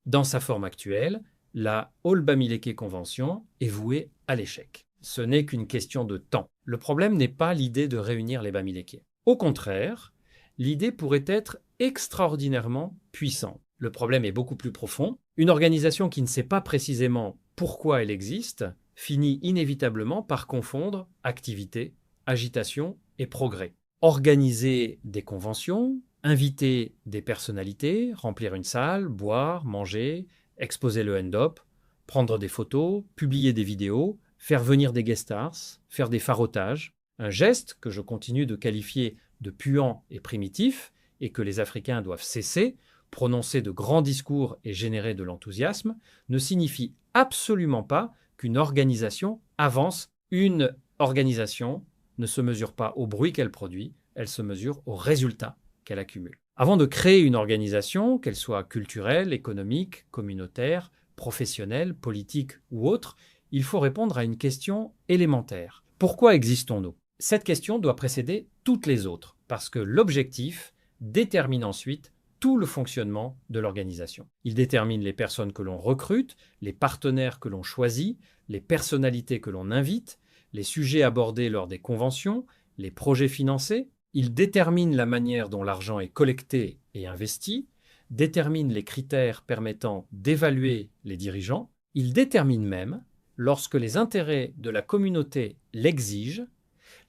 Dans sa forme actuelle, la All-Bamileke Convention est vouée à l'échec. Ce n'est qu'une question de temps. Le problème n'est pas l'idée de réunir les Bamileke. Au contraire, l'idée pourrait être extraordinairement puissante. Le problème est beaucoup plus profond. Une organisation qui ne sait pas précisément pourquoi elle existe finit inévitablement par confondre activité, agitation et progrès. Organiser des conventions, inviter des personnalités, remplir une salle, boire, manger, exposer le end-up, prendre des photos, publier des vidéos, faire venir des guest stars, faire des farotages, un geste que je continue de qualifier de puant et primitif et que les Africains doivent cesser, prononcer de grands discours et générer de l'enthousiasme, ne signifie absolument pas qu'une organisation avance. Une organisation ne se mesure pas au bruit qu'elle produit, elle se mesure aux résultats qu'elle accumule. Avant de créer une organisation, qu'elle soit culturelle, économique, communautaire, professionnelle, politique ou autre, il faut répondre à une question élémentaire. Pourquoi existons-nous? Cette question doit précéder toutes les autres, parce que l'objectif détermine ensuite tout le fonctionnement de l'organisation. Il détermine les personnes que l'on recrute, les partenaires que l'on choisit, les personnalités que l'on invite, les sujets abordés lors des conventions, les projets financés. Il détermine la manière dont l'argent est collecté et investi, détermine les critères permettant d'évaluer les dirigeants. Il détermine même, lorsque les intérêts de la communauté l'exigent,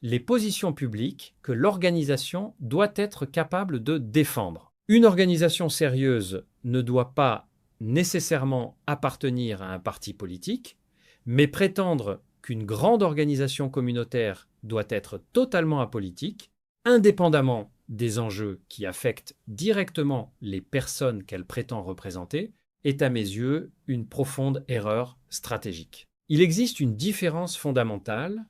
les positions publiques que l'organisation doit être capable de défendre. Une organisation sérieuse ne doit pas nécessairement appartenir à un parti politique, mais prétendre qu'une grande organisation communautaire doit être totalement apolitique, indépendamment des enjeux qui affectent directement les personnes qu'elle prétend représenter, est à mes yeux une profonde erreur stratégique. Il existe une différence fondamentale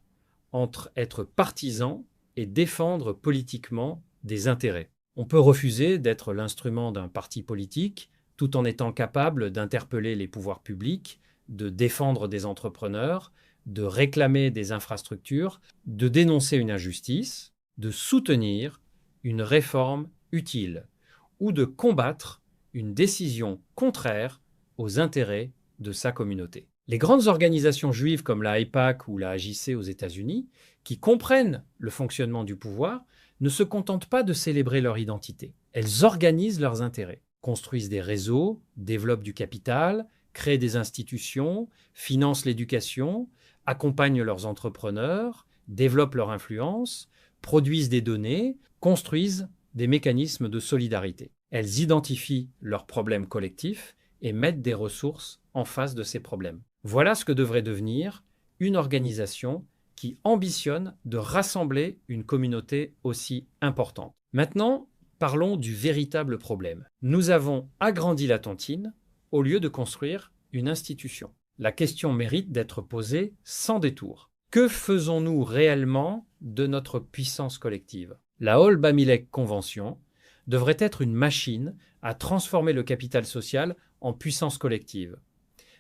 entre être partisan et défendre politiquement des intérêts. On peut refuser d'être l'instrument d'un parti politique tout en étant capable d'interpeller les pouvoirs publics, de défendre des entrepreneurs, de réclamer des infrastructures, de dénoncer une injustice, de soutenir une réforme utile ou de combattre une décision contraire aux intérêts de sa communauté. Les grandes organisations juives comme la AIPAC ou la AJC aux États-Unis, qui comprennent le fonctionnement du pouvoir, ne se contentent pas de célébrer leur identité. Elles organisent leurs intérêts, construisent des réseaux, développent du capital, créent des institutions, financent l'éducation, accompagnent leurs entrepreneurs, développent leur influence, produisent des données, construisent des mécanismes de solidarité. Elles identifient leurs problèmes collectifs et mettent des ressources en face de ces problèmes. Voilà ce que devrait devenir une organisation qui ambitionne de rassembler une communauté aussi importante. Maintenant, parlons du véritable problème. Nous avons agrandi la tontine au lieu de construire une institution. La question mérite d'être posée sans détour. Que faisons-nous réellement de notre puissance collective? La All-Bamileke Convention devrait être une machine à transformer le capital social en puissance collective.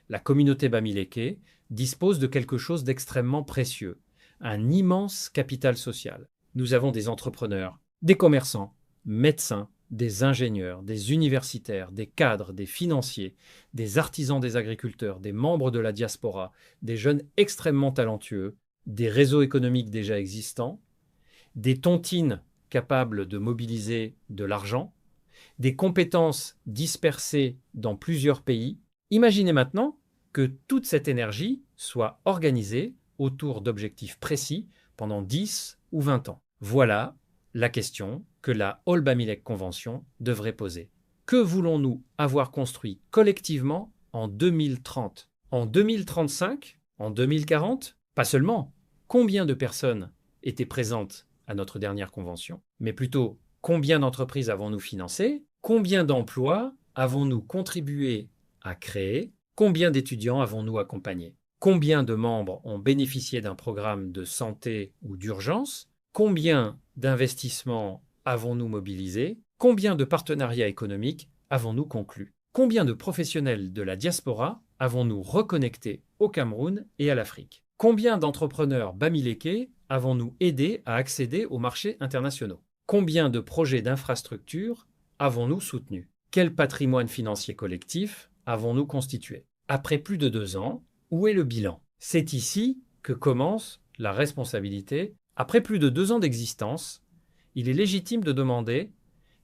La communauté Bamileke dispose de quelque chose d'extrêmement précieux, un immense capital social. Nous avons des entrepreneurs, des commerçants, médecins, des ingénieurs, des universitaires, des cadres, des financiers, des artisans, des agriculteurs, des membres de la diaspora, des jeunes extrêmement talentueux, des réseaux économiques déjà existants, des tontines capables de mobiliser de l'argent, des compétences dispersées dans plusieurs pays. Imaginez maintenant que toute cette énergie soit organisée autour d'objectifs précis pendant 10 ou 20 ans. Voilà la question que la All-Bamileke Convention devrait poser. Que voulons-nous avoir construit collectivement en 2030? En 2035? En 2040? Pas seulement. Combien de personnes étaient présentes à notre dernière convention, mais plutôt combien d'entreprises avons-nous financées? Combien d'emplois avons-nous contribué à créer? Combien d'étudiants avons-nous accompagnés? Combien de membres ont bénéficié d'un programme de santé ou d'urgence? Combien d'investissements avons-nous mobilisés? Combien de partenariats économiques avons-nous conclus? Combien de professionnels de la diaspora avons-nous reconnectés au Cameroun et à l'Afrique? Combien d'entrepreneurs Bamileke avons-nous aidés à accéder aux marchés internationaux? Combien de projets d'infrastructures avons-nous soutenus? Quel patrimoine financier collectif avons-nous constitué? Après plus de 2 ans, où est le bilan? C'est ici que commence la responsabilité. Après plus de 2 ans d'existence, il est légitime de demander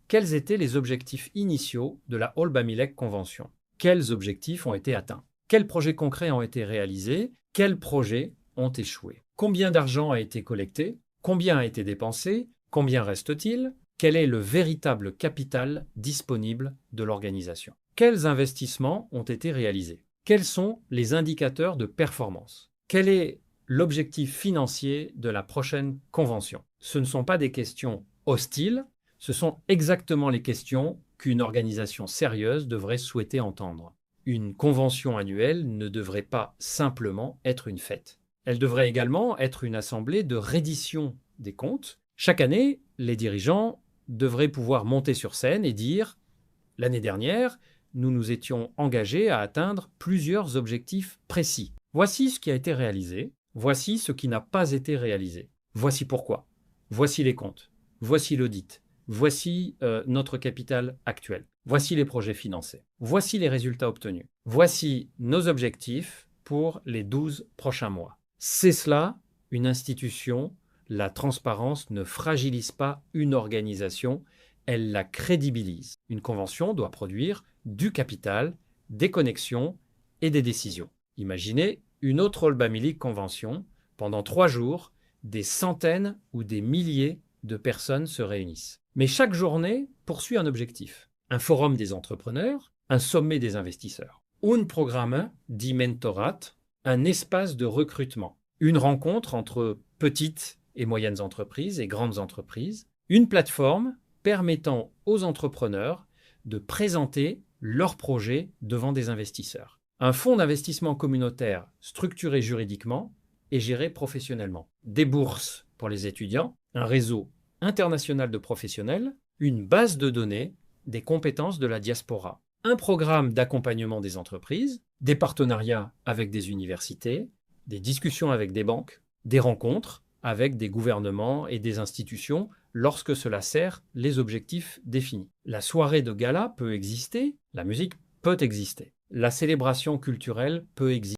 quels étaient les objectifs initiaux de la Olbamilek Convention. Quels objectifs ont été atteints? Quels projets concrets ont été réalisés? Quels projets ont échoué? Combien d'argent a été collecté? Combien a été dépensé? Combien reste-t-il? Quel est le véritable capital disponible de l'organisation? Quels investissements ont été réalisés? Quels sont les indicateurs de performance? Quel est l'objectif financier de la prochaine convention? Ce ne sont pas des questions hostiles, ce sont exactement les questions qu'une organisation sérieuse devrait souhaiter entendre. Une convention annuelle ne devrait pas simplement être une fête. Elle devrait également être une assemblée de reddition des comptes. Chaque année, les dirigeants devraient pouvoir monter sur scène et dire « L'année dernière, nous nous étions engagés à atteindre plusieurs objectifs précis. Voici ce qui a été réalisé, voici ce qui n'a pas été réalisé. Voici pourquoi. Voici les comptes. Voici l'audit. Voici notre capital actuel. Voici les projets financés. Voici les résultats obtenus. Voici nos objectifs pour les 12 prochains mois. » C'est cela, une institution. La transparence ne fragilise pas une organisation, elle la crédibilise. Une convention doit produire du capital, des connexions et des décisions. Imaginez une autre Olbamilek Convention. Pendant 3 jours, des centaines ou des milliers de personnes se réunissent. Mais chaque journée poursuit un objectif. Un forum des entrepreneurs, un sommet des investisseurs. Un programme di mentorat, un espace de recrutement. Une rencontre entre petites et moyennes entreprises et grandes entreprises. Une plateforme permettant aux entrepreneurs de présenter leurs projets devant des investisseurs. Un fonds d'investissement communautaire structuré juridiquement et géré professionnellement. Des bourses pour les étudiants, un réseau international de professionnels, une base de données des compétences de la diaspora, un programme d'accompagnement des entreprises, des partenariats avec des universités, des discussions avec des banques, des rencontres avec des gouvernements et des institutions lorsque cela sert les objectifs définis. La soirée de gala peut exister, la musique peut exister, la célébration culturelle peut exister.